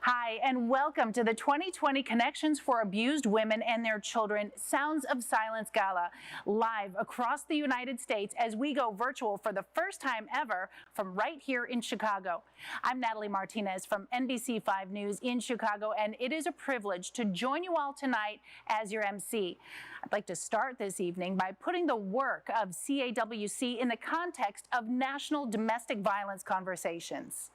Hi, and welcome to the 2020 Connections for Abused Women and Their Children Sounds of Silence Gala, live across the United States as we go virtual for the first time ever from right here in Chicago. I'm Natalie Martinez from NBC5 News in Chicago, and it is a privilege to join you all tonight as your MC. I'd like to start this evening by putting the work of CAWC in the context of national domestic violence conversations.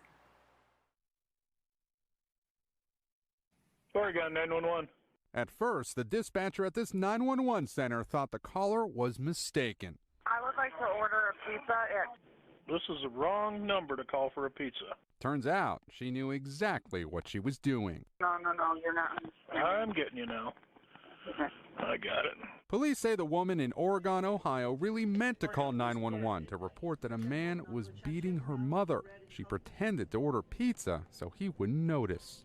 Oregon 911. At first, the dispatcher at this 911 center thought the caller was mistaken. I would like to order a pizza This is the wrong number to call for a pizza. Turns out she knew exactly what she was doing. No, you're not. I'm getting you now. Okay. I got it. Police say the woman in Oregon, Ohio really meant to call 911 to report that a man was beating her mother. She pretended to order pizza so he wouldn't notice.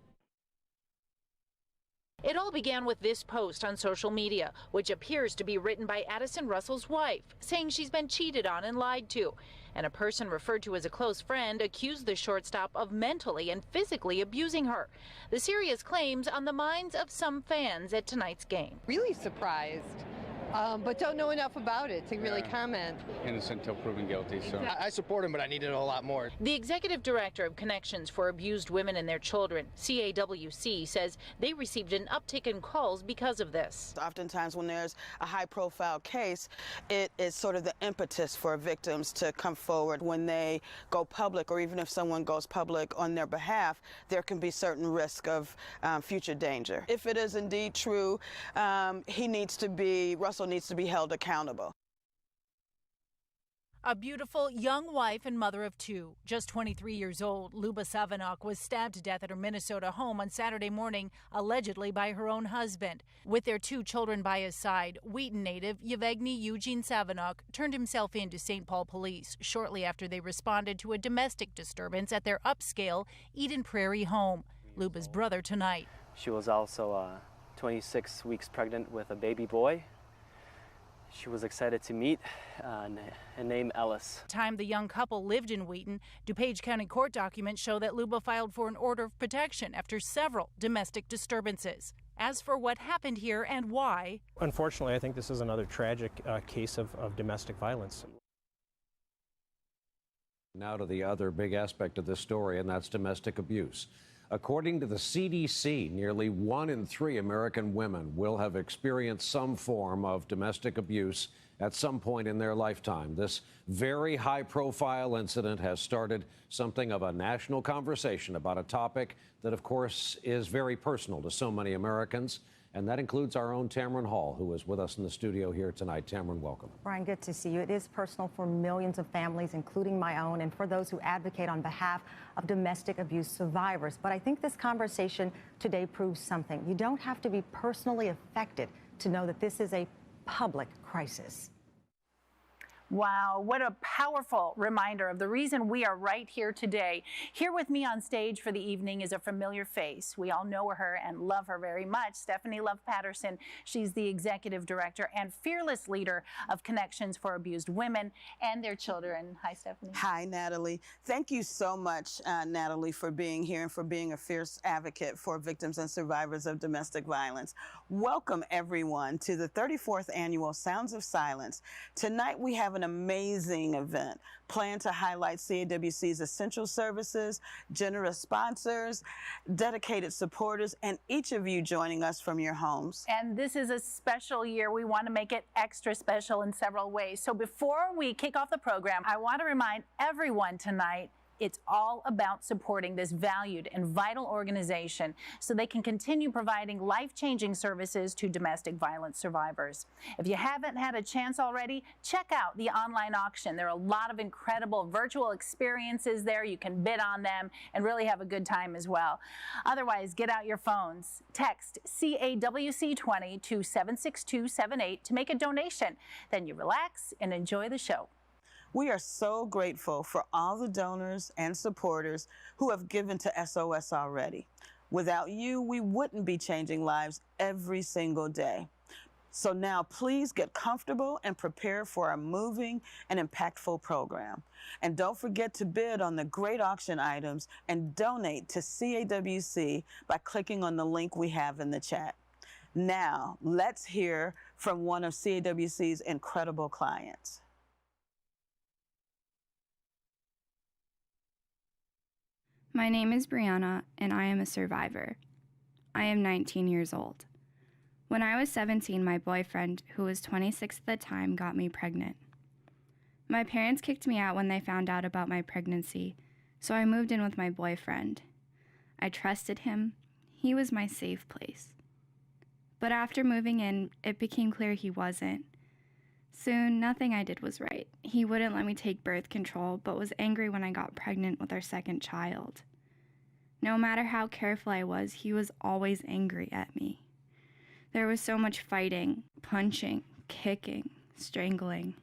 It all began with this post on social media, which appears to be written by Addison Russell's wife, saying she's been cheated on and lied to. And a person referred to as a close friend accused the shortstop of mentally and physically abusing her. The serious claims on the minds of some fans at tonight's game. Really surprised, but don't know enough about it to really comment. Innocent till proven guilty, so. Exactly. I support him, but I need to know a lot more. The executive director of Connections for Abused Women and Their Children, CAWC, says they received an uptick in calls because of this. Oftentimes when there's a high-profile case, it is sort of the impetus for victims to come forward. When they go public, or even if someone goes public on their behalf, there can be certain risk of future danger. If it is indeed true, Russell needs to be held accountable. A beautiful young wife and mother of two, just 23 years old, Luba Savanok was stabbed to death at her Minnesota home on Saturday morning, allegedly by her own husband. With their two children by his side, Wheaton native Yevgeny Eugene Savanok turned himself in to St. Paul police shortly after they responded to a domestic disturbance at their upscale Eden Prairie home. Luba's brother tonight. She was also 26 weeks pregnant with a baby boy. She was excited to meet and name Ellis. Time the young couple lived in Wheaton, DuPage County court documents show that Luba filed for an order of protection after several domestic disturbances. As for what happened here and why, unfortunately, I think this is another tragic case of domestic violence. Now to the other big aspect of this story, and that's domestic abuse. According to the CDC, nearly 1 in 3 American women will have experienced some form of domestic abuse at some point in their lifetime. This very high-profile incident has started something of a national conversation about a topic that, of course, is very personal to so many Americans. And that includes our own Tamron Hall, who is with us in the studio here tonight. Tamron, welcome. Brian, good to see you. It is personal for millions of families, including my own, and for those who advocate on behalf of domestic abuse survivors. But I think this conversation today proves something. You don't have to be personally affected to know that this is a public crisis. Wow, what a powerful reminder of the reason we are right here today. Here with me on stage for the evening is a familiar face. We all know her and love her very much. Stephanie Love Patterson. She's the executive director and fearless leader of Connections for Abused Women and Their Children. Hi, Stephanie. Hi, Natalie. Thank you so much, Natalie, for being here and for being a fierce advocate for victims and survivors of domestic violence. Welcome, everyone, to the 34th annual Sounds of Silence. Tonight, we have an amazing event planned to highlight CAWC's essential services, generous sponsors, dedicated supporters, and each of you joining us from your homes. And this is a special year. We want to make it extra special in several ways. So before we kick off the program, I want to remind everyone tonight it's all about supporting this valued and vital organization so they can continue providing life-changing services to domestic violence survivors. If you haven't had a chance already, check out the online auction. There are a lot of incredible virtual experiences there. You can bid on them and really have a good time as well. Otherwise, get out your phones. Text CAWC20 to 76278 to make a donation. Then you relax and enjoy the show. We are so grateful for all the donors and supporters who have given to SOS already. Without you, we wouldn't be changing lives every single day. So now please get comfortable and prepare for a moving and impactful program. And don't forget to bid on the great auction items and donate to CAWC by clicking on the link we have in the chat. Now, let's hear from one of CAWC's incredible clients. My name is Brianna, and I am a survivor. I am 19 years old. When I was 17, my boyfriend, who was 26 at the time, got me pregnant. My parents kicked me out when they found out about my pregnancy, so I moved in with my boyfriend. I trusted him. He was my safe place. But after moving in, it became clear he wasn't. Soon, nothing I did was right. He wouldn't let me take birth control, but was angry when I got pregnant with our second child. No matter how careful I was, he was always angry at me. There was so much fighting, punching, kicking, strangling.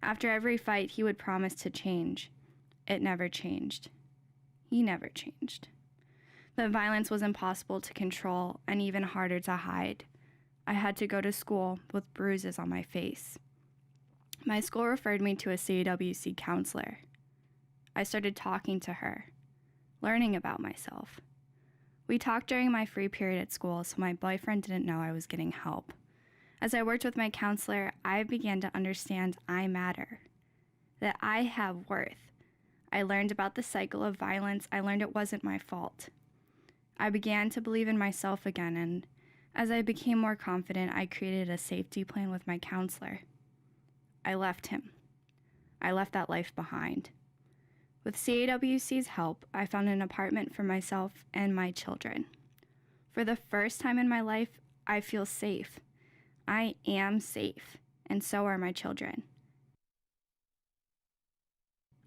After every fight, he would promise to change. It never changed. He never changed. The violence was impossible to control and even harder to hide. I had to go to school with bruises on my face. My school referred me to a CAWC counselor. I started talking to her, learning about myself. We talked during my free period at school, so my boyfriend didn't know I was getting help. As I worked with my counselor, I began to understand I matter, that I have worth. I learned about the cycle of violence. I learned it wasn't my fault. I began to believe in myself again, and as I became more confident, I created a safety plan with my counselor. I left him. I left that life behind. With CAWC's help, I found an apartment for myself and my children. For the first time in my life, I feel safe. I am safe, and so are my children.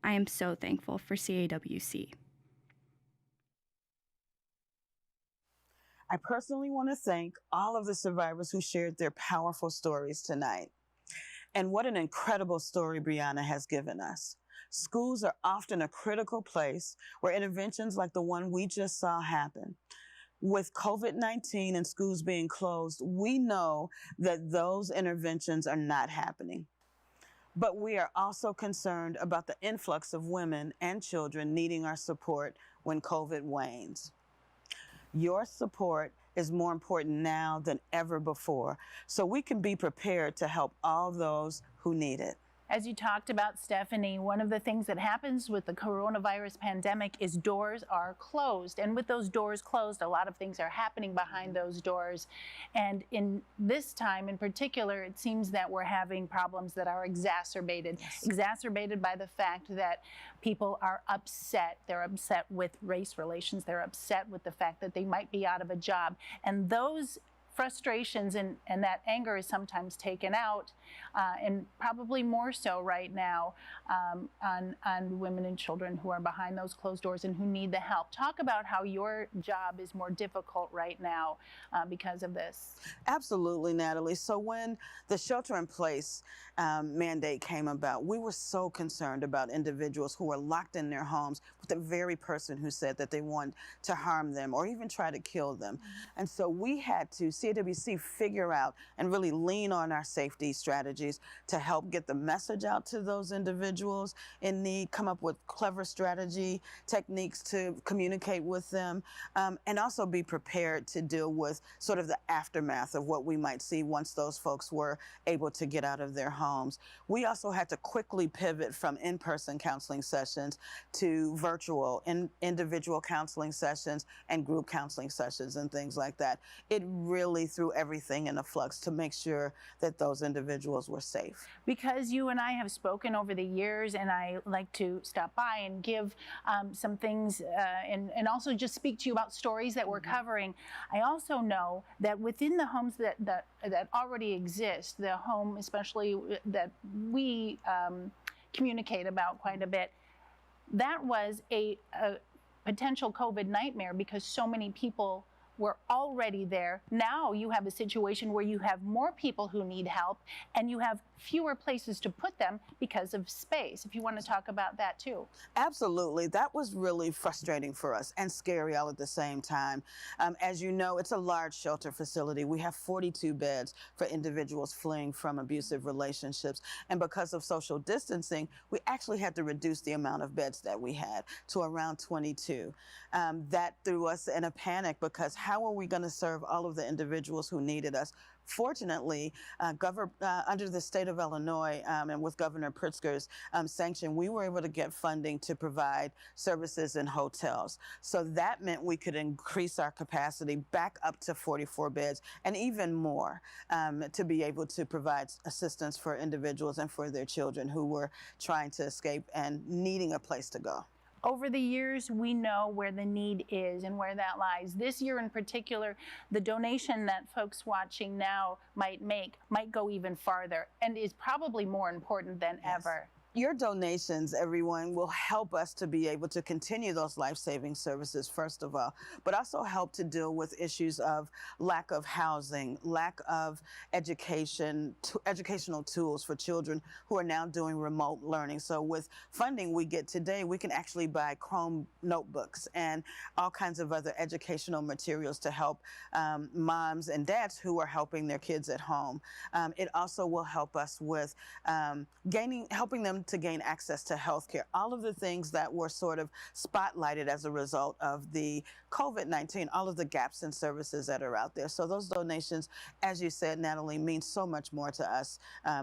I am so thankful for CAWC. I personally want to thank all of the survivors who shared their powerful stories tonight. And what an incredible story Brianna has given us. Schools are often a critical place where interventions like the one we just saw happen. With COVID-19 and schools being closed, we know that those interventions are not happening. But we are also concerned about the influx of women and children needing our support when COVID wanes. Your support is more important now than ever before, so we can be prepared to help all those who need it. As you talked about, Stephanie, one of the things that happens with the coronavirus pandemic is doors are closed. And with those doors closed, a lot of things are happening behind those doors. And in this time in particular, it seems that we're having problems that are exacerbated. Yes. Exacerbated by the fact that people are upset. They're upset with race relations. They're upset with the fact that they might be out of a job. And those frustrations and that anger is sometimes taken out, and probably more so right now, on women and children who are behind those closed doors and who need the help. Talk about how your job is more difficult right now because of this. Absolutely, Natalie. So when the shelter-in-place mandate came about, we were so concerned about individuals who were locked in their homes with the very person who said that they wanted to harm them or even try to kill them. Mm-hmm. And so we had to, CAWC, figure out and really lean on our safety strategies to help get the message out to those individuals in need, come up with clever strategy techniques to communicate with them, and also be prepared to deal with sort of the aftermath of what we might see once those folks were able to get out of their homes. We also had to quickly pivot from in-person counseling sessions to virtual individual counseling sessions and group counseling sessions and things like that. It really threw everything in a flux to make sure that those individuals were safe. Because you and I have spoken over the years, and I like to stop by and give some things and also just speak to you about stories that we're covering. I also know that within the homes that already exist, the home especially that we communicate about quite a bit, that was a potential COVID nightmare because so many people were already there. Now you have a situation where you have more people who need help and you have fewer places to put them because of space. If you want to talk about that too. Absolutely. That was really frustrating for us and scary all at the same time. As you know, it's a large shelter facility. We have 42 beds for individuals fleeing from abusive relationships. And because of social distancing, we actually had to reduce the amount of beds that we had to around 22. That threw us in a panic because how are we going to serve all of the individuals who needed us? Fortunately, under the state of Illinois and with Governor Pritzker's sanction, we were able to get funding to provide services in hotels. So that meant we could increase our capacity back up to 44 beds and even more to be able to provide assistance for individuals and for their children who were trying to escape and needing a place to go. Over the years, we know where the need is and where that lies. This year in particular, the donation that folks watching now might make might go even farther and is probably more important than ever. Your donations, everyone, will help us to be able to continue those life-saving services, first of all, but also help to deal with issues of lack of housing, lack of educational tools for children who are now doing remote learning. So with funding we get today, we can actually buy Chrome notebooks and all kinds of other educational materials to help moms and dads who are helping their kids at home. It also will help us with helping them to gain access to health care, all of the things that were sort of spotlighted as a result of the COVID-19, all of the gaps in services that are out there. So those donations, as you said, Natalie, mean so much more to us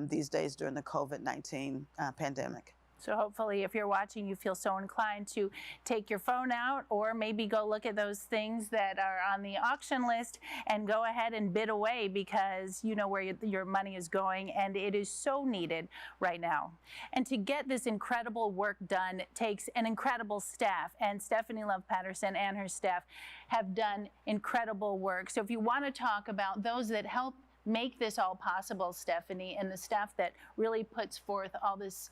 these days during the COVID-19 pandemic. So hopefully if you're watching, you feel so inclined to take your phone out or maybe go look at those things that are on the auction list and go ahead and bid away because you know where your money is going and it is so needed right now. And to get this incredible work done takes an incredible staff, and Stephanie Love Patterson and her staff have done incredible work. So if you want to talk about those that help make this all possible, Stephanie, and the staff that really puts forth all this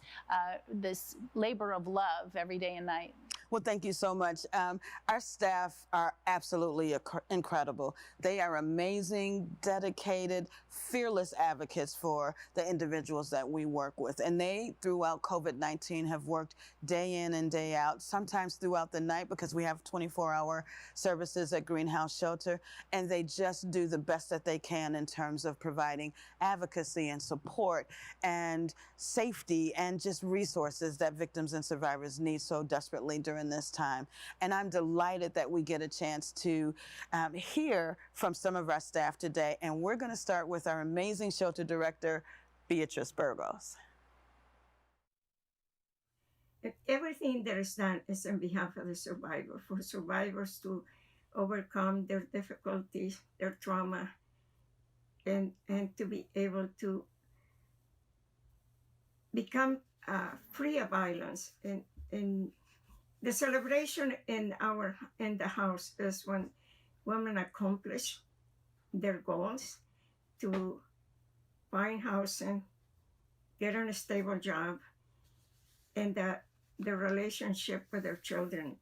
this labor of love every day and night. Well, thank you so much. Our staff are absolutely incredible. They are amazing, dedicated, fearless advocates for the individuals that we work with. And they, throughout COVID-19, have worked day in and day out, sometimes throughout the night because we have 24-hour services at Greenhouse Shelter. And they just do the best that they can in terms of providing advocacy and support and safety and just resources that victims and survivors need so desperately during this time. And I'm delighted that we get a chance to hear from some of our staff today. And we're going to start with our amazing shelter director, Beatrice Burgos. Everything that is done is on behalf of the survivor, for survivors to overcome their difficulties, their trauma, and to be able to become free of violence. And the celebration in the house is when women accomplish their goals to find housing, get on a stable job, and that the relationship with their children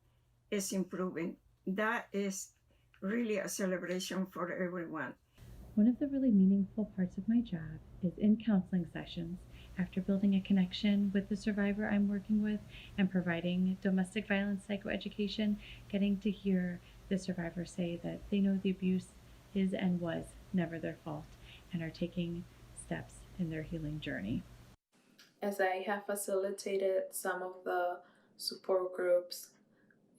is improving. That is really a celebration for everyone. One of the really meaningful parts of my job is in counseling sessions, after building a connection with the survivor I'm working with and providing domestic violence psychoeducation, getting to hear the survivor say that they know the abuse is and was never their fault and are taking steps in their healing journey. As I have facilitated some of the support groups,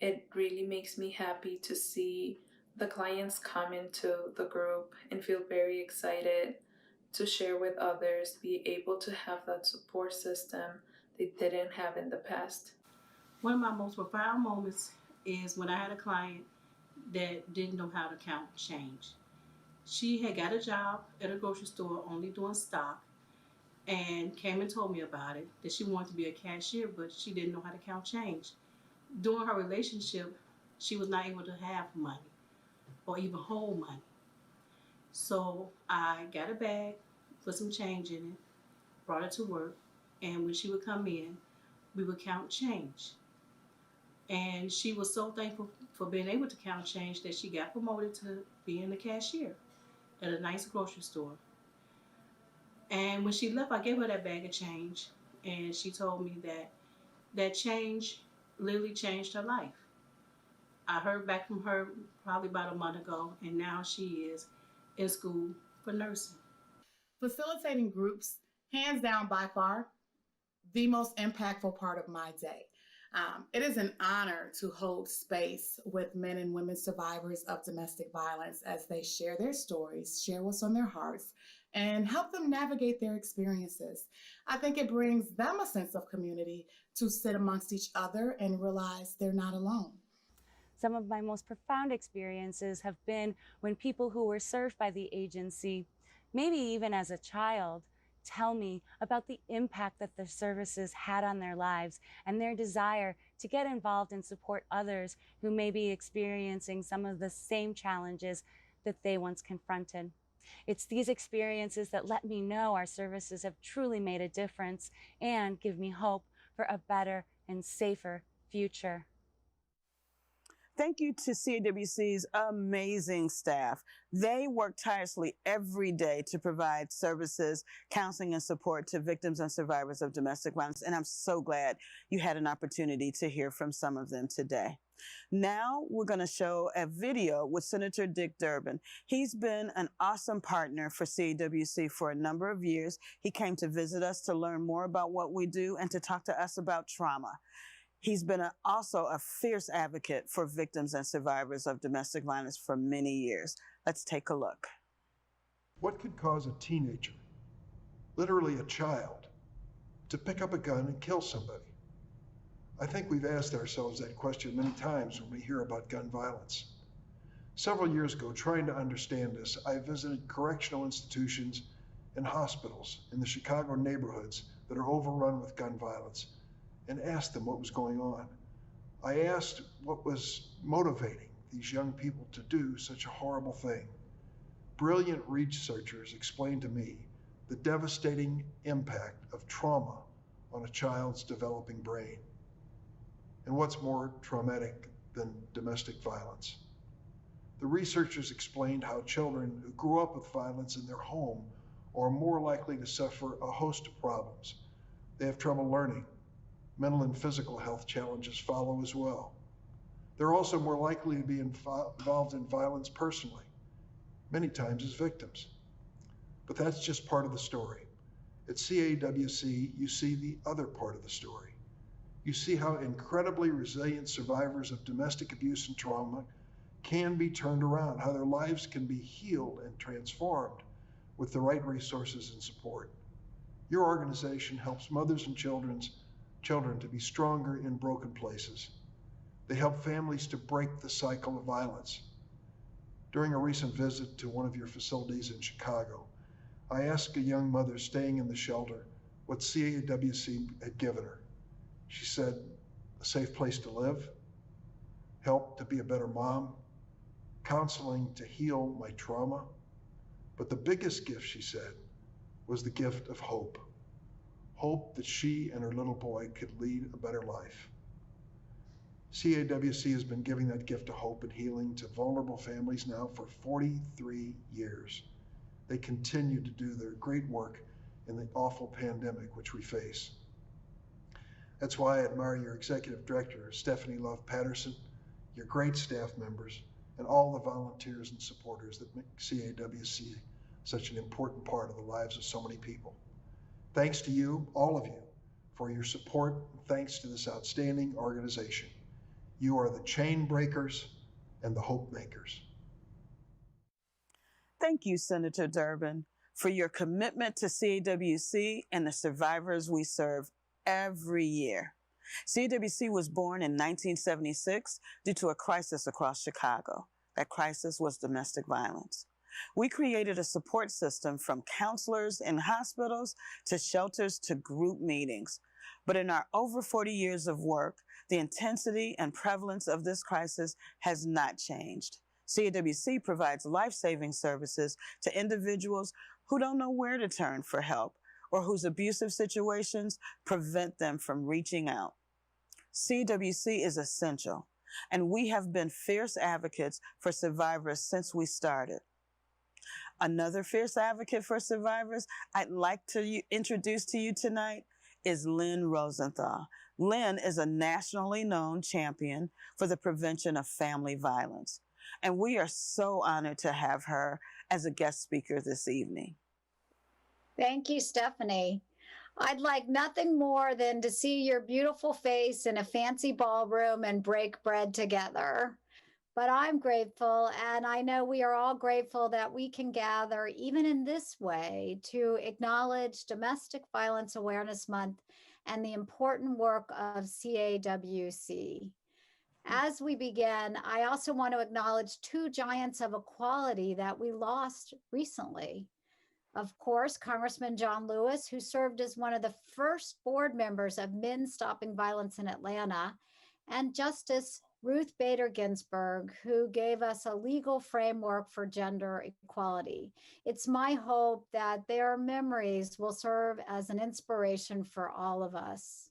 it really makes me happy to see the clients come into the group and feel very excited to share with others, be able to have that support system they didn't have in the past. One of my most profound moments is when I had a client that didn't know how to count change. She had got a job at a grocery store only doing stock and came and told me about it, that she wanted to be a cashier, but she didn't know how to count change. During her relationship, she was not able to have money or even hold money. So I got a bag, put some change in it, brought it to work, and when she would come in, we would count change. And she was so thankful for being able to count change that she got promoted to being the cashier at a nice grocery store. And when she left, I gave her that bag of change, and she told me that that change literally changed her life. I heard back from her probably about a month ago, and now she is in school for nursing. Facilitating groups, hands down by far, the most impactful part of my day. It is an honor to hold space with men and women survivors of domestic violence as they share their stories, share what's on their hearts, and help them navigate their experiences. I think it brings them a sense of community to sit amongst each other and realize they're not alone. Some of my most profound experiences have been when people who were served by the agency, maybe even as a child, tell me about the impact that their services had on their lives and their desire to get involved and support others who may be experiencing some of the same challenges that they once confronted. It's these experiences that let me know our services have truly made a difference and give me hope for a better and safer future. Thank you to CAWC's amazing staff. They work tirelessly every day to provide services, counseling, and support to victims and survivors of domestic violence, and I'm so glad you had an opportunity to hear from some of them today. Now we're going to show a video with Senator Dick Durbin. He's been an awesome partner for CAWC for a number of years. He came to visit us to learn more about what we do and to talk to us about trauma. He's been also a fierce advocate for victims and survivors of domestic violence for many years. Let's take a look. What could cause a teenager, literally a child, to pick up a gun and kill somebody? I think we've asked ourselves that question many times when we hear about gun violence. Several years ago, trying to understand this, I visited correctional institutions and hospitals in the Chicago neighborhoods that are overrun with gun violence, and asked them what was going on. I asked what was motivating these young people to do such a horrible thing. Brilliant researchers explained to me the devastating impact of trauma on a child's developing brain. And what's more traumatic than domestic violence? The researchers explained how children who grew up with violence in their home are more likely to suffer a host of problems. They have trouble learning. Mental and physical health challenges follow as well. They're also more likely to be involved in violence personally, many times as victims. But that's just part of the story. At CAWC, you see the other part of the story. You see how incredibly resilient survivors of domestic abuse and trauma can be turned around, how their lives can be healed and transformed with the right resources and support. Your organization helps mothers and children to be stronger in broken places. They help families to break the cycle of violence. During a recent visit to one of your facilities in Chicago, I asked a young mother staying in the shelter what CAWC had given her. She said, a safe place to live, help to be a better mom, counseling to heal my trauma. But the biggest gift, she said, was the gift of hope. Hope that she and her little boy could lead a better life. CAWC has been giving that gift of hope and healing to vulnerable families now for 43 years. They continue to do their great work in the awful pandemic which we face. That's why I admire your executive director, Stephanie Love Patterson, your great staff members, and all the volunteers and supporters that make CAWC such an important part of the lives of so many people. Thanks to you, all of you, for your support, and thanks to this outstanding organization. You are the chain breakers and the hope makers. Thank you, Senator Durbin, for your commitment to CAWC and the survivors we serve every year. CAWC was born in 1976 due to a crisis across Chicago. That crisis was domestic violence. We created a support system from counselors in hospitals to shelters to group meetings. But in our over 40 years of work, the intensity and prevalence of this crisis has not changed. CAWC provides life-saving services to individuals who don't know where to turn for help or whose abusive situations prevent them from reaching out. CWC is essential, and we have been fierce advocates for survivors since we started. Another fierce advocate for survivors I'd like to introduce to you tonight is Lynn Rosenthal. Lynn is a nationally known champion for the prevention of family violence, and we are so honored to have her as a guest speaker this evening. Thank you, Stephanie. I'd like nothing more than to see your beautiful face in a fancy ballroom and break bread together. But I'm grateful, and I know we are all grateful that we can gather, even in this way, to acknowledge Domestic Violence Awareness Month and the important work of CAWC. As we begin, I also want to acknowledge two giants of equality that we lost recently. Of course, Congressman John Lewis, who served as one of the first board members of Men Stopping Violence in Atlanta, and Justice Ruth Bader Ginsburg, who gave us a legal framework for gender equality. It's my hope that their memories will serve as an inspiration for all of us.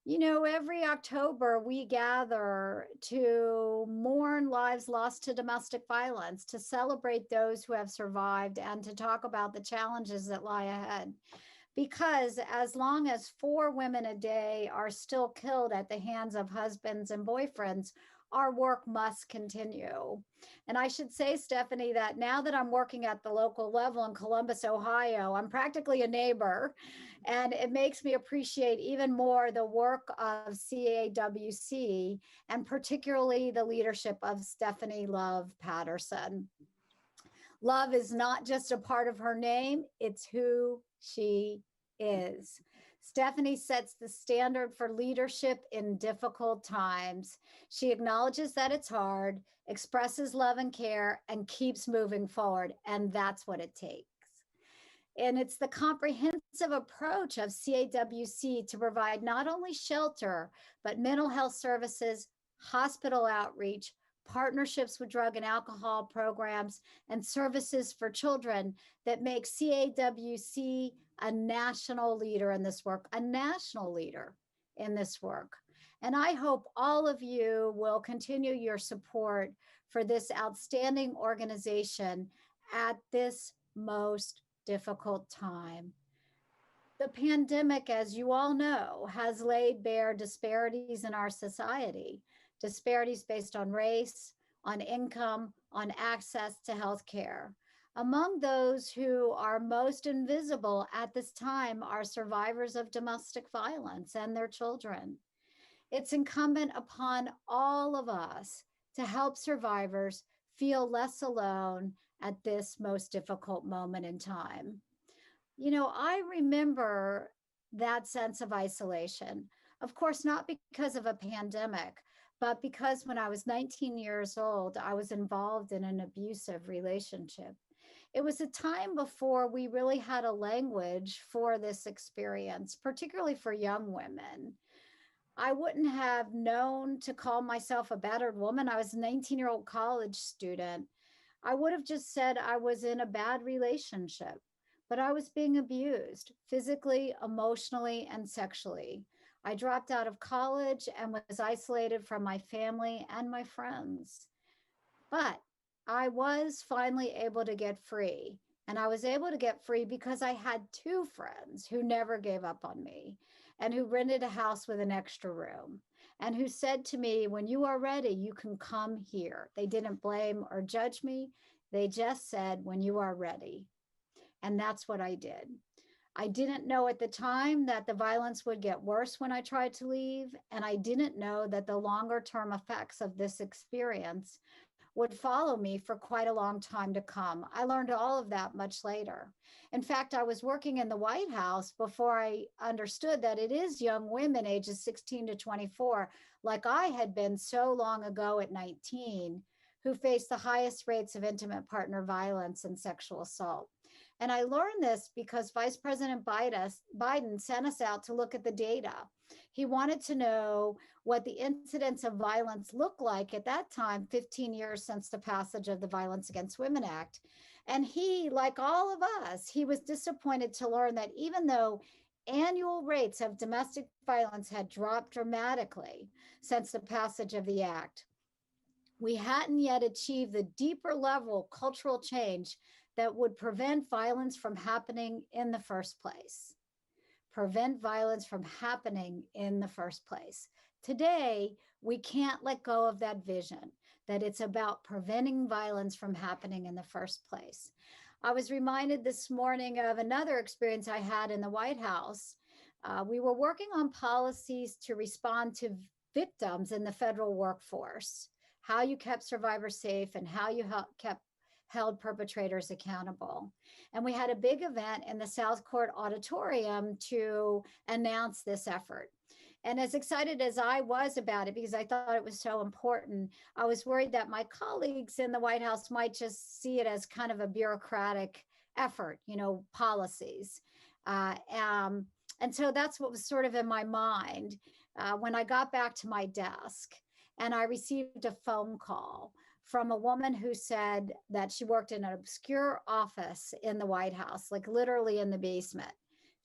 You know, every October we gather to mourn lives lost to domestic violence, to celebrate those who have survived, and to talk about the challenges that lie ahead. Because as long as 4 women a day are still killed at the hands of husbands and boyfriends, our work must continue. And I should say, Stephanie, that now that I'm working at the local level in Columbus, Ohio, I'm practically a neighbor, and it makes me appreciate even more the work of CAWC, and particularly the leadership of Stephanie Love Patterson. Love is not just a part of her name, it's who she is. Stephanie sets the standard for leadership in difficult times. She acknowledges that it's hard, expresses love and care, and keeps moving forward, and that's what it takes. And it's the comprehensive approach of CAWC to provide not only shelter, but mental health services, hospital outreach, partnerships with drug and alcohol programs, and services for children that make CAWC a national leader in this work, a national leader in this work. And I hope all of you will continue your support for this outstanding organization at this most difficult time. The pandemic, as you all know, has laid bare disparities in our society. Disparities based on race, on income, on access to health care. Among those who are most invisible at this time are survivors of domestic violence and their children. It's incumbent upon all of us to help survivors feel less alone at this most difficult moment in time. You know, I remember that sense of isolation, of course, not because of a pandemic, but because when I was 19 years old, I was involved in an abusive relationship. It was a time before we really had a language for this experience, particularly for young women. I wouldn't have known to call myself a battered woman. I was a 19-year-old college student. I would have just said I was in a bad relationship, but I was being abused physically, emotionally, and sexually. I dropped out of college and was isolated from my family and my friends. But I was finally able to get free. And I was able to get free because I had 2 friends who never gave up on me and who rented a house with an extra room and who said to me, when you are ready, you can come here. They didn't blame or judge me. They just said, when you are ready. And that's what I did. I didn't know at the time that the violence would get worse when I tried to leave, and I didn't know that the longer-term effects of this experience would follow me for quite a long time to come. I learned all of that much later. In fact, I was working in the White House before I understood that it is young women ages 16 to 24, like I had been so long ago at 19, who face the highest rates of intimate partner violence and sexual assault. And I learned this because Vice President Biden sent us out to look at the data. He wanted to know what the incidence of violence looked like at that time, 15 years since the passage of the Violence Against Women Act. And he, like all of us, he was disappointed to learn that even though annual rates of domestic violence had dropped dramatically since the passage of the act, we hadn't yet achieved the deeper level cultural change that would prevent violence from happening in the first place. Prevent violence from happening in the first place. Today, we can't let go of that vision that it's about preventing violence from happening in the first place. I was reminded this morning of another experience I had in the White House. We were working on policies to respond to victims in the federal workforce, how you kept survivors safe and how you held perpetrators accountable. And we had a big event in the South Court Auditorium to announce this effort. And as excited as I was about it, because I thought it was so important, I was worried that my colleagues in the White House might just see it as kind of a bureaucratic effort, policies. And so that's what was sort of in my mind when I got back to my desk and I received a phone call from a woman who said that she worked in an obscure office in the White House, like literally in the basement.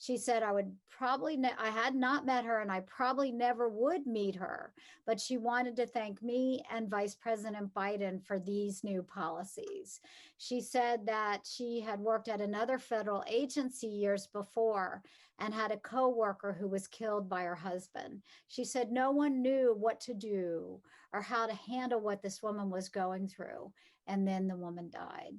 She said, I had not met her and I probably never would meet her, but she wanted to thank me and Vice President Biden for these new policies. She said that she had worked at another federal agency years before and had a coworker who was killed by her husband. She said no one knew what to do or how to handle what this woman was going through. And then the woman died.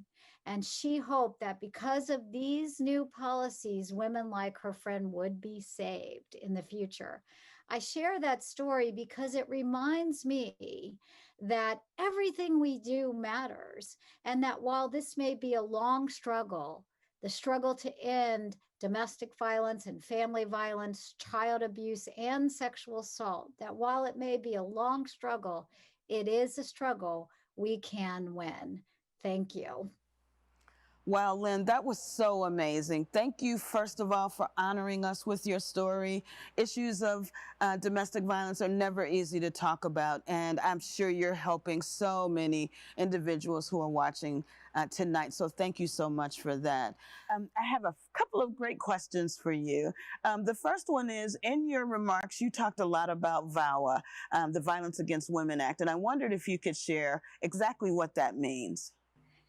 And she hoped that because of these new policies, women like her friend would be saved in the future. I share that story because it reminds me that everything we do matters, and that while this may be a long struggle, the struggle to end domestic violence and family violence, child abuse, and sexual assault, that while it may be a long struggle, it is a struggle we can win. Thank you. Wow, Lynn, that was so amazing. Thank you, first of all, for honoring us with your story. Issues of domestic violence are never easy to talk about, and I'm sure you're helping so many individuals who are watching tonight. So thank you so much for that. I have a couple of great questions for you. The first one is, in your remarks, you talked a lot about VAWA, the Violence Against Women Act, and I wondered if you could share exactly what that means.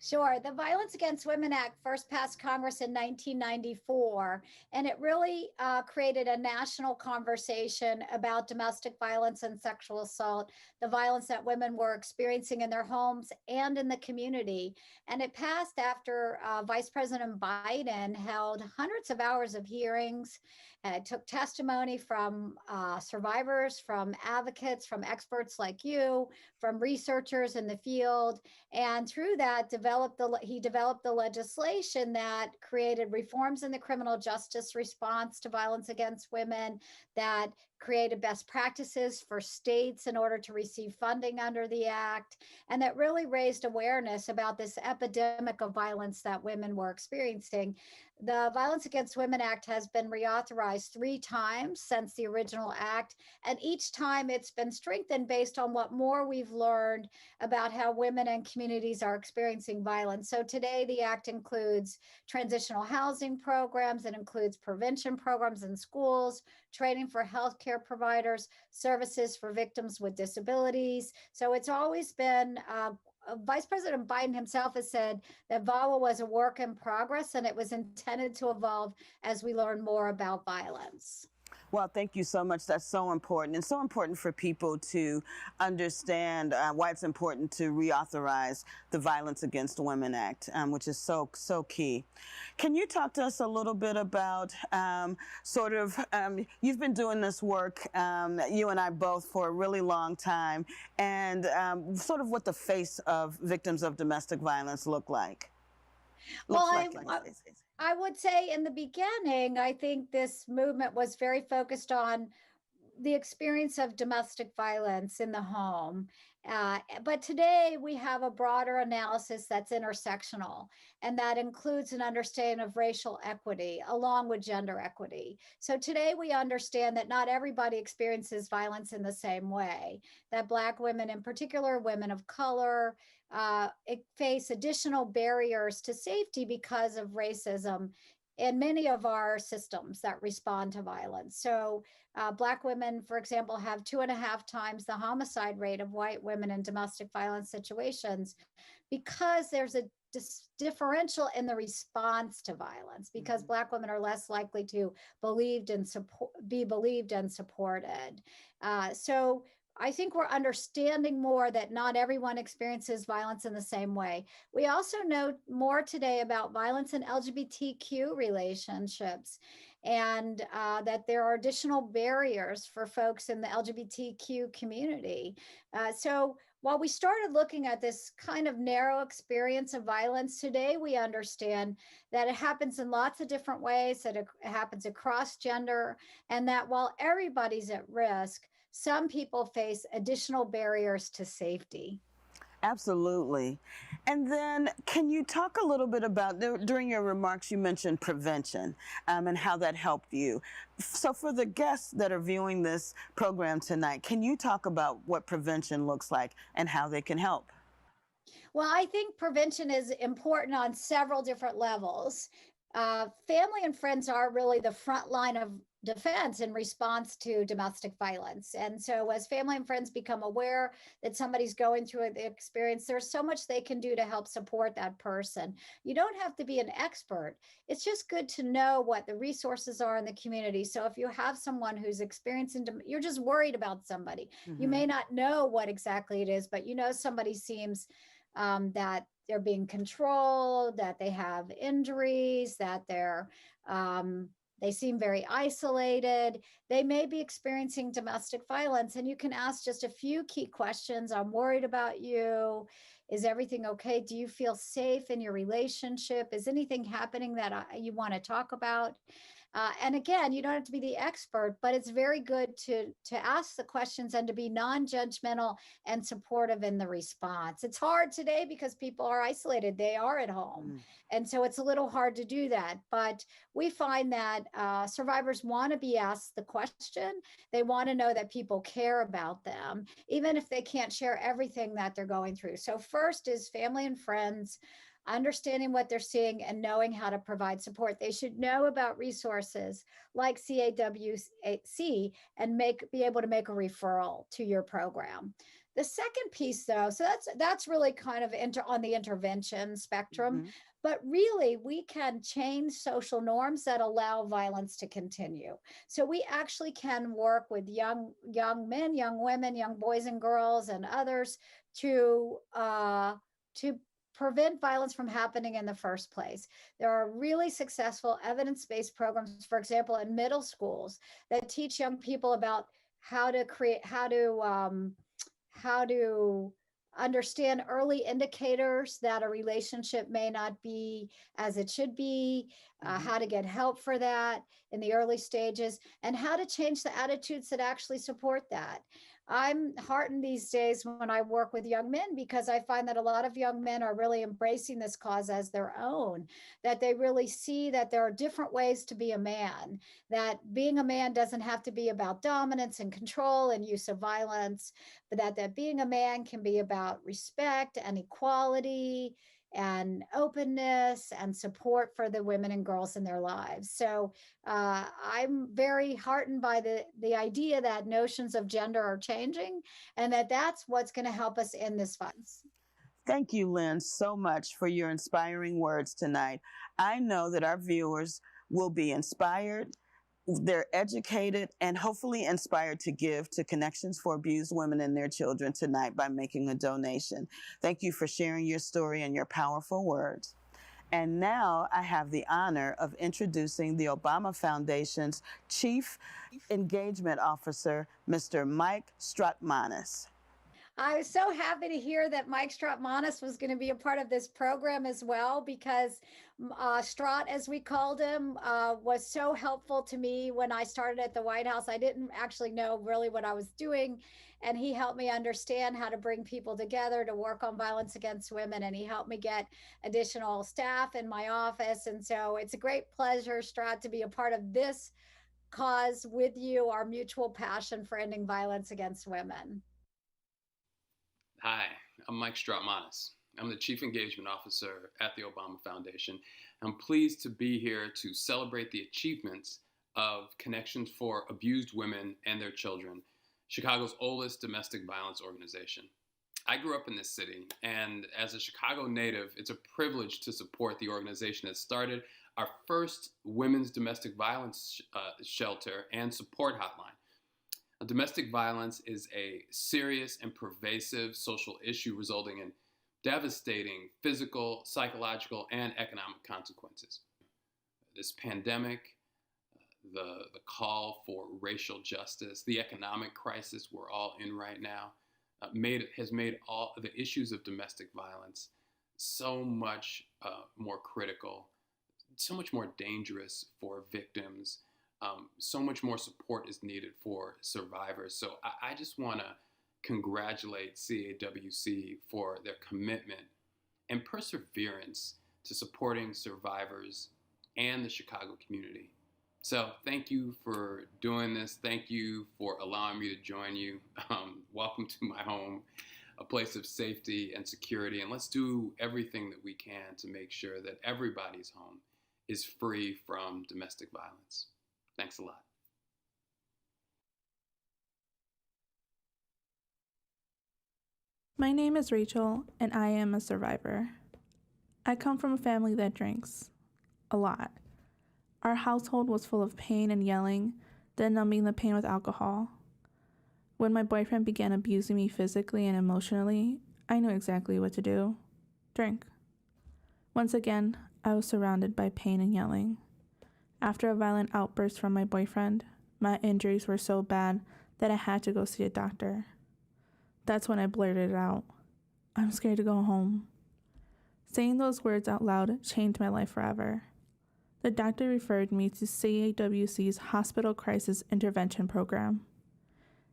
Sure. The Violence Against Women Act first passed Congress in 1994, and it really created a national conversation about domestic violence and sexual assault, the violence that women were experiencing in their homes and in the community. And it passed after Vice President Biden held hundreds of hours of hearings, took testimony from survivors, from advocates, from experts like you, from researchers in the field, and through that he developed the legislation that created reforms in the criminal justice response to violence against women, that created best practices for states in order to receive funding under the act, and that really raised awareness about this epidemic of violence that women were experiencing. The Violence Against Women Act has been reauthorized 3 times since the original act, and each time it's been strengthened based on what more we've learned about how women and communities are experiencing violence. So today the act includes transitional housing programs, it includes prevention programs in schools, training for healthcare providers, services for victims with disabilities. So it's always been Vice President Biden himself has said that VAWA was a work in progress and it was intended to evolve as we learn more about violence. Well, thank you so much. That's so important. And so important for people to understand why it's important to reauthorize the Violence Against Women Act, which is so key. Can you talk to us a little bit about you've been doing this work, you and I both, for a really long time, and sort of what the face of victims of domestic violence look like? I would say in the beginning, I think this movement was very focused on the experience of domestic violence in the home. But today we have a broader analysis that's intersectional, and that includes an understanding of racial equity along with gender equity. So today we understand that not everybody experiences violence in the same way, that Black women, in particular, women of color, face additional barriers to safety because of racism in many of our systems that respond to violence. So Black women, for example, have 2.5 times the homicide rate of white women in domestic violence situations because there's a differential in the response to violence, because Black women are less likely to be believed and supported. So I think we're understanding more that not everyone experiences violence in the same way. We also know more today about violence in LGBTQ relationships, and that there are additional barriers for folks in the LGBTQ community. So while we started looking at this kind of narrow experience of violence, today we understand that it happens in lots of different ways, that it happens across gender, and that while everybody's at risk, some people face additional barriers to safety. Absolutely. And then can you talk a little bit about, during your remarks, you mentioned prevention and how that helped you. So for the guests that are viewing this program tonight, can you talk about what prevention looks like and how they can help? Well, I think prevention is important on several different levels. Family and friends are really the front line of defense in response to domestic violence. And so as family and friends become aware that somebody's going through the experience, there's so much they can do to help support that person. You don't have to be an expert. It's just good to know what the resources are in the community. So if you have someone who's experiencing, you're just worried about somebody. You may not know what exactly it is, but you know somebody seems that they're being controlled, that they have injuries, that they seem very isolated. They may be experiencing domestic violence, and you can ask just a few key questions. I'm worried about you. Is everything okay? Do you feel safe in your relationship? Is anything happening that you want to talk about? And again, you don't have to be the expert, but it's very good to ask the questions and to be non-judgmental and supportive in the response. It's hard today because people are isolated. They are at home. And so it's a little hard to do that. But we find that survivors want to be asked the question. They want to know that people care about them, even if they can't share everything that they're going through. So first is family and friends, understanding what they're seeing and knowing how to provide support. They should know about resources like CAWC and be able to make a referral to your program. The second piece, though, so that's really kind of on the intervention spectrum, but really we can change social norms that allow violence to continue. So we actually can work with young men, young women, young boys and girls and others to prevent violence from happening in the first place. There are really successful evidence-based programs, for example, in middle schools that teach young people about how to understand early indicators that a relationship may not be as it should be, how to get help for that in the early stages, and how to change the attitudes that actually support that. I'm heartened these days when I work with young men because I find that a lot of young men are really embracing this cause as their own, that they really see that there are different ways to be a man, that being a man doesn't have to be about dominance and control and use of violence, but that being a man can be about respect and equality and openness and support for the women and girls in their lives. So I'm very heartened by the idea that notions of gender are changing and that's what's going to help us in this fight. Thank you, Lynn, so much for your inspiring words tonight. I know that our viewers will be inspired, they're educated, and hopefully inspired to give to Connections for Abused Women and Their Children tonight by making a donation. Thank you for sharing your story and your powerful words. And now I have the honor of introducing the Obama Foundation's Chief Engagement Officer, Mr. Mike Strautmanis. I was so happy to hear that Mike Strautmanis was going to be a part of this program as well, because Straut, as we called him, was so helpful to me when I started at the White House. I didn't actually know really what I was doing, and he helped me understand how to bring people together to work on violence against women, and he helped me get additional staff in my office. And so it's a great pleasure, Straut, to be a part of this cause with you, our mutual passion for ending violence against women. Hi, I'm Mike Strautmanis. I'm the Chief Engagement Officer at the Obama Foundation. I'm pleased to be here to celebrate the achievements of Connections for Abused Women and Their Children, Chicago's oldest domestic violence organization. I grew up in this city, and as a Chicago native, it's a privilege to support the organization that started our first women's domestic violence shelter and support hotline. Domestic violence is a serious and pervasive social issue resulting in devastating physical, psychological, and economic consequences. This pandemic, the call for racial justice, the economic crisis we're all in right now, has made all the issues of domestic violence so much more critical, so much more dangerous for victims. So much more support is needed for survivors. So I just want to congratulate CAWC for their commitment and perseverance to supporting survivors and the Chicago community. So thank you for doing this. Thank you for allowing me to join you. Welcome to my home, a place of safety and security. And let's do everything that we can to make sure that everybody's home is free from domestic violence. Thanks a lot. My name is Rachel, and I am a survivor. I come from a family that drinks a lot. Our household was full of pain and yelling, then numbing the pain with alcohol. When my boyfriend began abusing me physically and emotionally, I knew exactly what to do. Drink. Once again, I was surrounded by pain and yelling. After a violent outburst from my boyfriend, my injuries were so bad that I had to go see a doctor. That's when I blurted it out. I'm scared to go home. Saying those words out loud changed my life forever. The doctor referred me to CAWC's Hospital Crisis Intervention Program.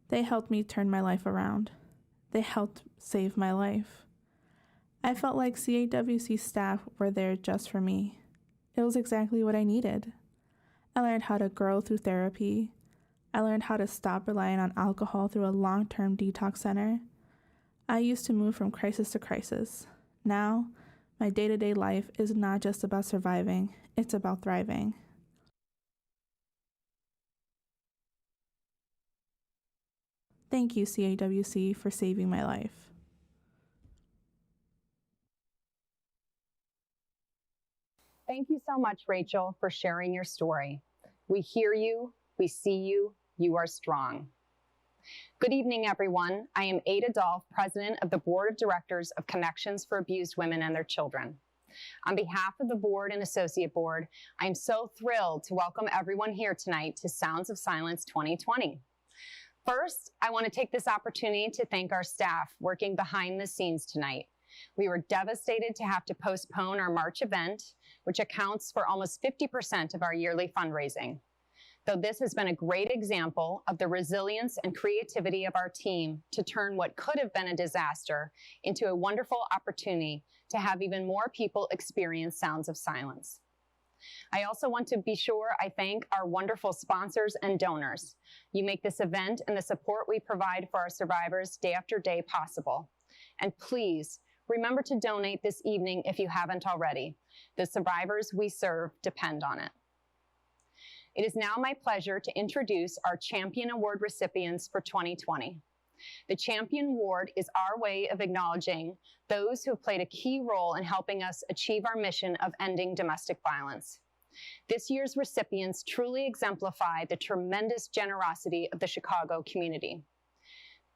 They helped me turn my life around. They helped save my life. I felt like CAWC staff were there just for me. It was exactly what I needed. I learned how to grow through therapy. I learned how to stop relying on alcohol through a long-term detox center. I used to move from crisis to crisis. Now, my day-to-day life is not just about surviving, it's about thriving. Thank you, CAWC, for saving my life. Thank you so much, Rachel, for sharing your story. We hear you, we see you, you are strong. Good evening, everyone. I am Ada Dolph, President of the Board of Directors of Connections for Abused Women and Their Children. On behalf of the Board and Associate Board, I am so thrilled to welcome everyone here tonight to Sounds of Silence 2020. First, I want to take this opportunity to thank our staff working behind the scenes tonight. We were devastated to have to postpone our March event, which accounts for almost 50% of our yearly fundraising. Though this has been a great example of the resilience and creativity of our team to turn what could have been a disaster into a wonderful opportunity to have even more people experience Sounds of Silence. I also want to be sure I thank our wonderful sponsors and donors. You make this event and the support we provide for our survivors day after day possible. And please, remember to donate this evening if you haven't already. The survivors we serve depend on it. It is now my pleasure to introduce our Champion Award recipients for 2020. The Champion Award is our way of acknowledging those who have played a key role in helping us achieve our mission of ending domestic violence. This year's recipients truly exemplify the tremendous generosity of the Chicago community.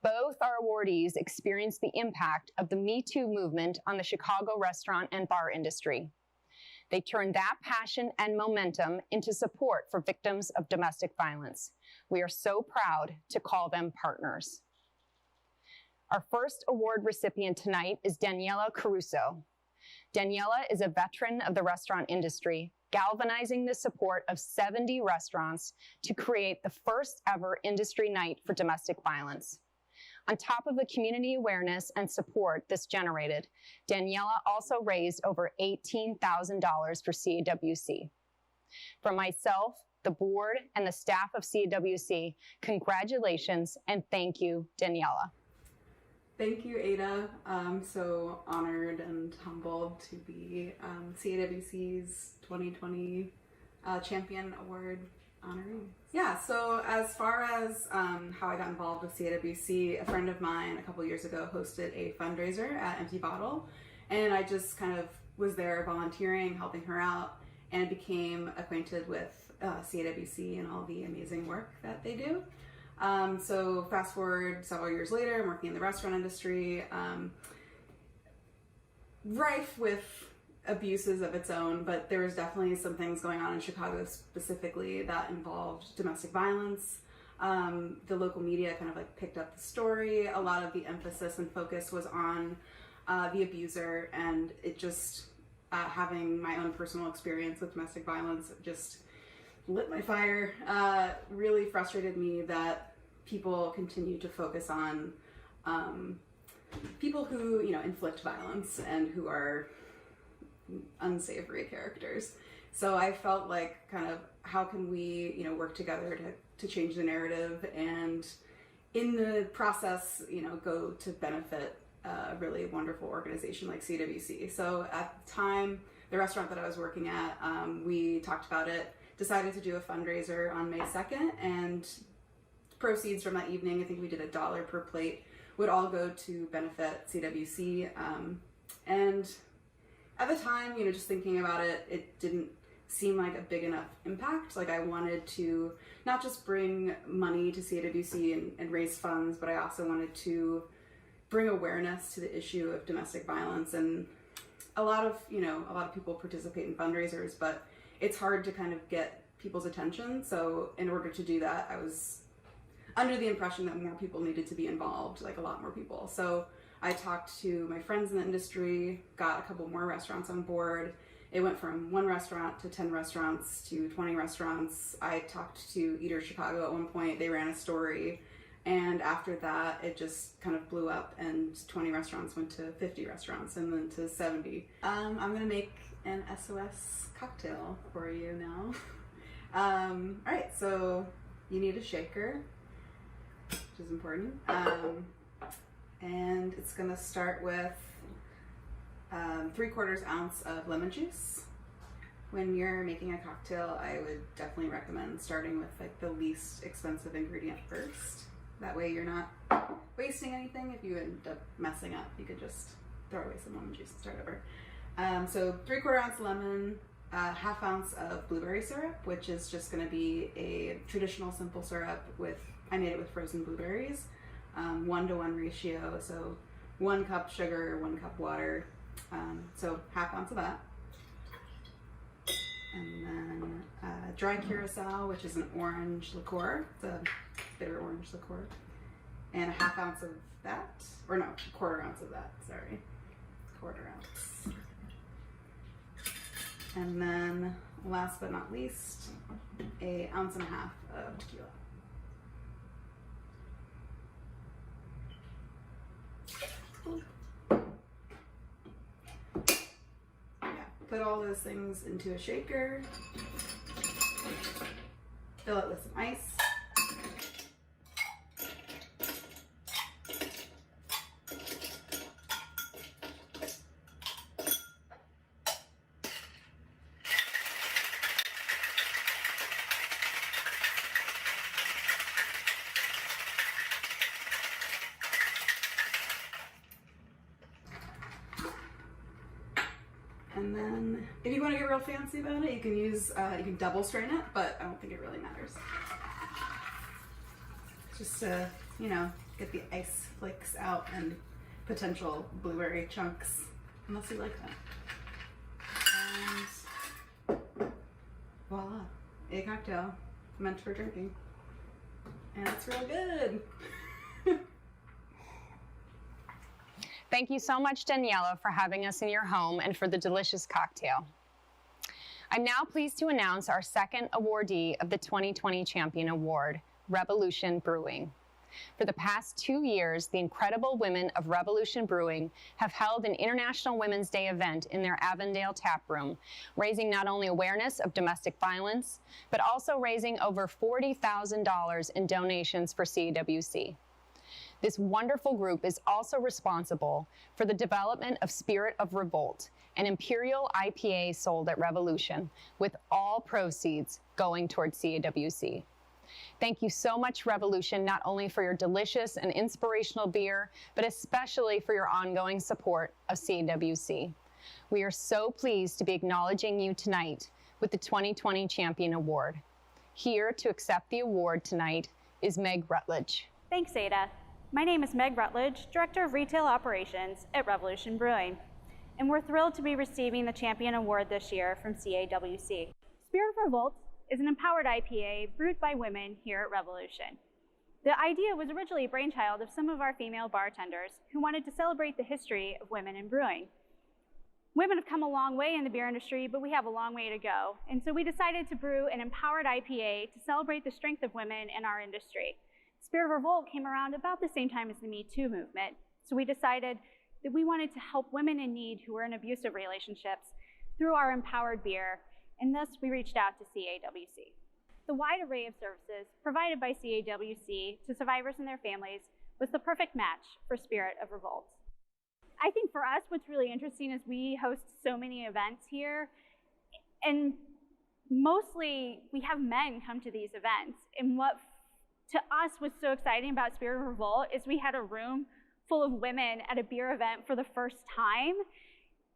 Both our awardees experienced the impact of the Me Too movement on the Chicago restaurant and bar industry. They turned that passion and momentum into support for victims of domestic violence. We are so proud to call them partners. Our first award recipient tonight is Daniela Caruso. Daniela is a veteran of the restaurant industry, galvanizing the support of 70 restaurants to create the first ever industry night for domestic violence. On top of the community awareness and support this generated, Daniela also raised over $18,000 for CAWC. From myself, the board, and the staff of CAWC, congratulations and thank you, Daniela. Thank you, Ada. I'm so honored and humbled to be CAWC's 2020 Champion Award honoree. Yeah, so as far as how I got involved with CAWC, a friend of mine a couple years ago hosted a fundraiser at Empty Bottle, and I just kind of was there volunteering, helping her out, and became acquainted with CAWC and all the amazing work that they do. So fast forward several years later, I'm working in the restaurant industry, rife with abuses of its own, but there was definitely some things going on in Chicago specifically that involved domestic violence. The local media kind of like picked up the story. A lot of the emphasis and focus was on the abuser, and it just, having my own personal experience with domestic violence just lit my fire. Really frustrated me that people continue to focus on people who, you know, inflict violence and who are unsavory characters. So I felt like kind of how can we, you know, work together to change the narrative, and in the process, you know, go to benefit a really wonderful organization like CAWC. So at the time, the restaurant that I was working at, we talked about it, decided to do a fundraiser on May 2nd, and proceeds from that evening, I think we did $1 per plate, would all go to benefit CAWC. And at the time, you know, just thinking about it, it didn't seem like a big enough impact. Like I wanted to not just bring money to CAWC and raise funds, but I also wanted to bring awareness to the issue of domestic violence. And a lot of people participate in fundraisers, but it's hard to kind of get people's attention. So in order to do that, I was under the impression that more people needed to be involved, like a lot more people. So I talked to my friends in the industry, got a couple more restaurants on board. It went from 1 restaurant to 10 restaurants to 20 restaurants. I talked to Eater Chicago at one point. They ran a story. And after that, it just kind of blew up, and 20 restaurants went to 50 restaurants and then to 70. I'm gonna make an SOS cocktail for you now. All right, so you need a shaker, which is important. And it's gonna start with 3/4 ounce of lemon juice. When you're making a cocktail, I would definitely recommend starting with like the least expensive ingredient first. That way you're not wasting anything. If you end up messing up, you could just throw away some lemon juice and start over. So 3/4 ounce lemon, 1/2 ounce of blueberry syrup, which is just gonna be a traditional simple syrup I made it with frozen blueberries. 1-to-1 ratio, so 1 cup sugar, 1 cup water. So 1/2 ounce of that. And then dry curacao, which is an orange liqueur. It's a bitter orange liqueur. And 1/2 ounce of that, or no, 1/4 ounce of that, sorry. 1/4 ounce. And then last but not least, 1.5 ounces of tequila. Put all those things into a shaker, fill it with some ice, and then if you want to get real fancy about it, you can use, you can double strain it, but I don't think it really matters. Just to, you know, get the ice flakes out and potential blueberry chunks, unless you like that. And voila, a cocktail meant for drinking. And it's real good. Thank you so much, Daniela, for having us in your home and for the delicious cocktail. I'm now pleased to announce our second awardee of the 2020 Champion Award, Revolution Brewing. For the past 2 years, the incredible women of Revolution Brewing have held an International Women's Day event in their Avondale tap room, raising not only awareness of domestic violence, but also raising over $40,000 in donations for CAWC. This wonderful group is also responsible for the development of Spirit of Revolt, an imperial IPA sold at Revolution, with all proceeds going toward CAWC. Thank you so much, Revolution, not only for your delicious and inspirational beer, but especially for your ongoing support of CAWC. We are so pleased to be acknowledging you tonight with the 2020 Champion Award. Here to accept the award tonight is Meg Rutledge. Thanks, Ada. My name is Meg Rutledge, Director of Retail Operations at Revolution Brewing, and we're thrilled to be receiving the Champion Award this year from CAWC. Spirit of Revolt is an empowered IPA brewed by women here at Revolution. The idea was originally a brainchild of some of our female bartenders who wanted to celebrate the history of women in brewing. Women have come a long way in the beer industry, but we have a long way to go. And so we decided to brew an empowered IPA to celebrate the strength of women in our industry. Spirit of Revolt came around about the same time as the Me Too movement. So we decided that we wanted to help women in need who were in abusive relationships through our empowered beer, and thus we reached out to CAWC. The wide array of services provided by CAWC to survivors and their families was the perfect match for Spirit of Revolt. I think for us, what's really interesting is we host so many events here, and mostly we have men come to these events. And what to us was so exciting about Spirit of Revolt is we had a room full of women at a beer event for the first time,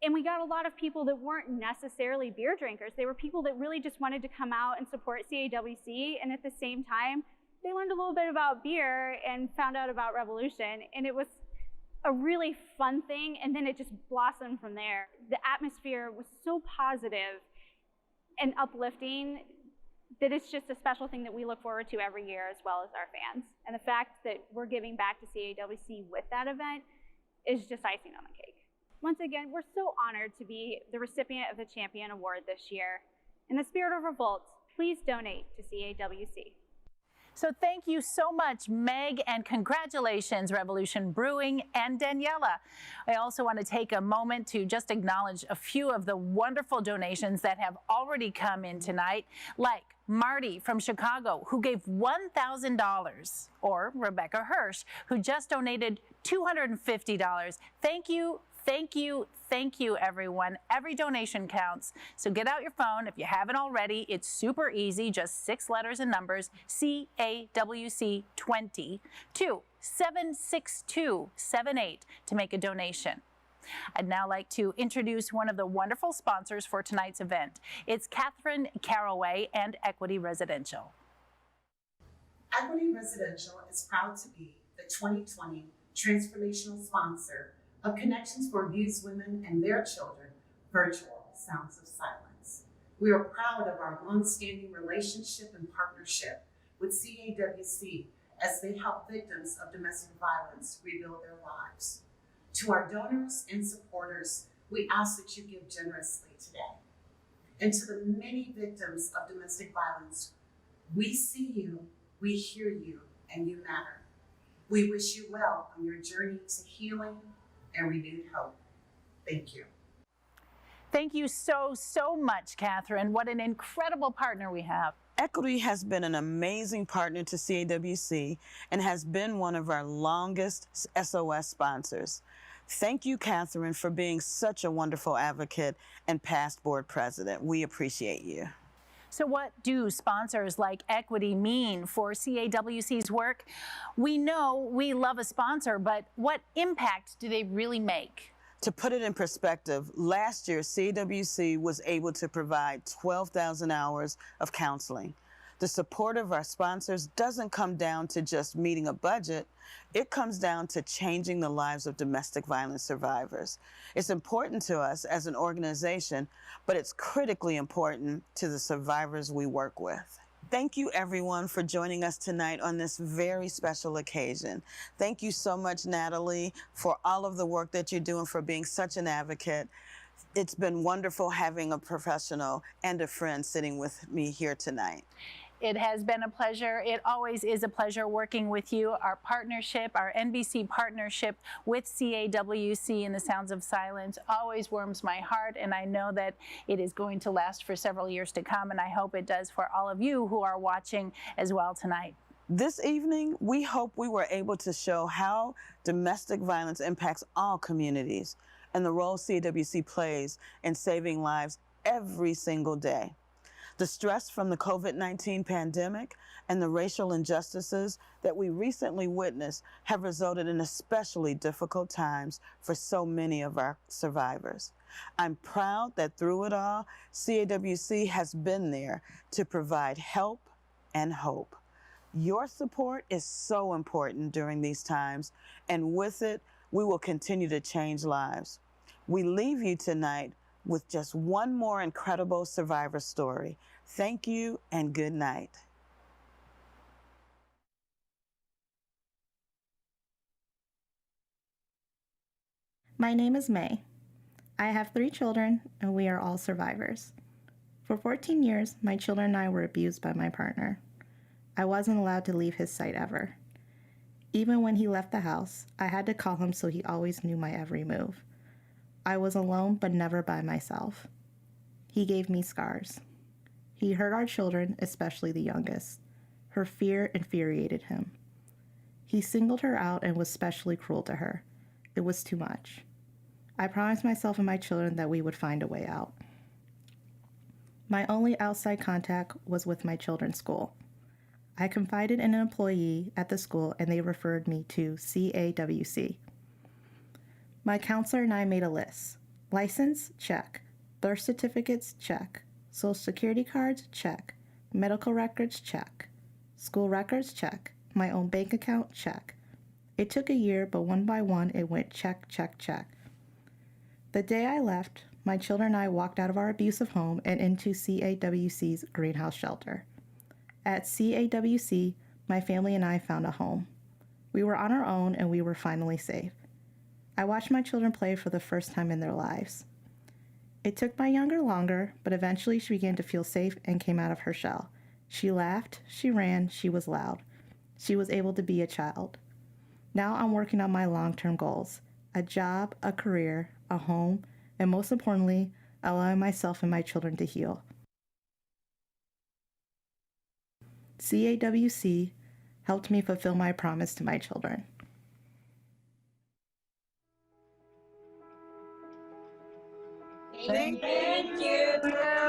and we got a lot of people that weren't necessarily beer drinkers. They were people that really just wanted to come out and support CAWC, and at the same time, they learned a little bit about beer and found out about Revolution, and it was a really fun thing, and then it just blossomed from there. The atmosphere was so positive and uplifting that it's just a special thing that we look forward to every year, as well as our fans. And the fact that we're giving back to CAWC with that event is just icing on the cake. Once again, we're so honored to be the recipient of the Champion Award this year. In the spirit of revolt, please donate to CAWC. So thank you so much, Meg, and congratulations, Revolution Brewing and Daniela. I also want to take a moment to just acknowledge a few of the wonderful donations that have already come in tonight, like Marty from Chicago, who gave $1,000, or Rebecca Hirsch, who just donated $250. Thank you. Thank you, thank you, everyone. Every donation counts. So get out your phone if you haven't already. It's super easy, just 6 letters and numbers, CAWC20 to 76278 to make a donation. I'd now like to introduce one of the wonderful sponsors for tonight's event. It's Catherine Caraway and Equity Residential. Equity Residential is proud to be the 2020 transformational sponsor of Connections for Abused Women and Their Children virtual Sounds of Silence. We are proud of our long-standing relationship and partnership with CAWC as they help victims of domestic violence rebuild their lives. To our donors and supporters, we ask that you give generously today. And to the many victims of domestic violence, we see you, we hear you, and you matter. We wish you well on your journey to healing and renewed hope. Thank you. Thank you so, so much, Catherine. What an incredible partner we have. Equity has been an amazing partner to CAWC and has been one of our longest SOS sponsors. Thank you, Catherine, for being such a wonderful advocate and past board president. We appreciate you. So what do sponsors like Equity mean for CAWC's work? We know we love a sponsor, but what impact do they really make? To put it in perspective, last year, CAWC was able to provide 12,000 hours of counseling. The support of our sponsors doesn't come down to just meeting a budget. It comes down to changing the lives of domestic violence survivors. It's important to us as an organization, but it's critically important to the survivors we work with. Thank you, everyone, for joining us tonight on this very special occasion. Thank you so much, Natalie, for all of the work that you're doing, for being such an advocate. It's been wonderful having a professional and a friend sitting with me here tonight. It has been a pleasure. It always is a pleasure working with you. Our partnership, our NBC partnership with CAWC and the Sounds of Silence always warms my heart, and I know that it is going to last for several years to come, and I hope it does for all of you who are watching as well tonight. This evening, we hope we were able to show how domestic violence impacts all communities and the role CAWC plays in saving lives every single day. The stress from the COVID-19 pandemic and the racial injustices that we recently witnessed have resulted in especially difficult times for so many of our survivors. I'm proud that through it all, CAWC has been there to provide help and hope. Your support is so important during these times, and with it, we will continue to change lives. We leave you tonight with just one more incredible survivor story. Thank you and good night. My name is May. I have 3 children, and we are all survivors. For 14 years, my children and I were abused by my partner. I wasn't allowed to leave his sight ever. Even when he left the house, I had to call him so he always knew my every move. I was alone, but never by myself. He gave me scars. He hurt our children, especially the youngest. Her fear infuriated him. He singled her out and was especially cruel to her. It was too much. I promised myself and my children that we would find a way out. My only outside contact was with my children's school. I confided in an employee at the school and they referred me to CAWC. My counselor and I made a list. License, check. Birth certificates, check. Social security cards, check. Medical records, check. School records, check. My own bank account, check. It took a year, but one by one it went check, check, check. The day I left, my children and I walked out of our abusive home and into CAWC's greenhouse shelter. At CAWC, my family and I found a home. We were on our own and we were finally safe. I watched my children play for the first time in their lives. It took my younger longer, but eventually she began to feel safe and came out of her shell. She laughed, she ran, she was loud. She was able to be a child. Now I'm working on my long-term goals: a job, a career, a home, and most importantly, allowing myself and my children to heal. CAWC helped me fulfill my promise to my children. Thank you.